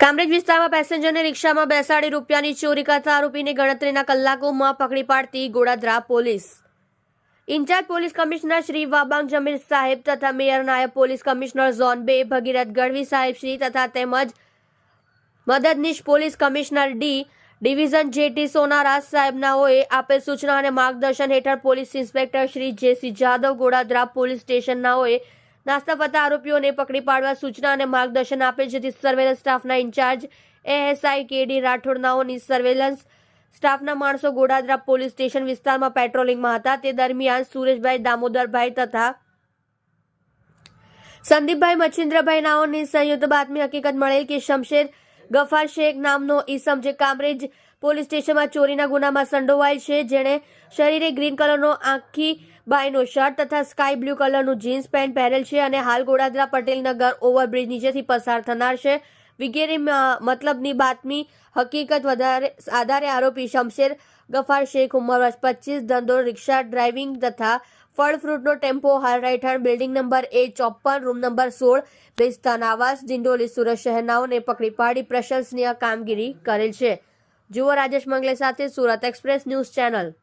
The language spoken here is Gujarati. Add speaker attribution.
Speaker 1: કામરેજ વિસ્તારમાં પેસેન્જરને રિક્ષામાં બેસાડી રૂપિયાની ચોરી કરતા આરોપીને ગણતરીના કલાકોમાં પકડી પાડતી Godadara police. Incharge police commissioner Shri Wabang Jamir સાહેબ તથા મેયર નાયબ police commissioner zone 2 Bhagirath Gadhvi સાહેબ શ્રી તથા તેમજ મદદનીશ police commissioner D division JT Sonara સાહેબનાઓએ આપેલ સૂચના અને માર્ગદર્શન હેઠળ police inspector Shri JC Jadav Godadara police સ્ટેશનનાઓએ નાસ્તા ફરતા આરોપીઓને પકડી પાડવા સૂચના અને માર્ગદર્શન આપેલ, જેથી સર્વેલન્સ સ્ટાફના ઇન્ચાર્જ એએસઆઈ કેડી રાઠોડનાઓની સર્વેલન્સ સ્ટાફના માણસો ગોડાદરા પોલીસ સ્ટેશન વિસ્તારમાં પેટ્રોલિંગમાં હતા. તે દરમિયાન સુરેશભાઈ દામોદરભાઈ તથા સંદીપભાઈ મચ્છિન્દ્રભાઈ નાઓની સંયુક્ત બાતમી હકીકત મળેલ કે શમશેર ગફાર શેખ નામનો ઈસમ જે કામરેજ પોલીસ સ્ટેશનમાં ચોરીના ગુનામાં સંડોવાયેલ છે, જેણે શરીરે ગ્રીન કલરનો આખી બાયનો શર્ટ તથા સ્કાય બ્લુ કલરનું જીન્સ પેન્ટ પહેરેલ છે અને હાલ ગોડાદરા પટેલનગર ઓવરબ્રિજ નીચેથી પસાર થનાર છે વગેરે મતલબની બાતમી હકીકત આધારે આરોપી શમશેર ગફાર શેખ ઉંમર વર્ષ 25 ધંધો રિક્ષા ડ્રાઇવિંગ તથા ફળ ફ્રૂટનો ટેમ્પો હાલ રહેઠાણ building number A54 room number 16 Bestan આવાસ ડિંડોલી સુરત શહેરનાઓને પકડી પાડી પ્રશંસનીય કામગીરી કરેલ છે. જુઓ રાજેશ મંગલે સાથે સુરત એક્સપ્રેસ ન્યૂઝ ચેનલ.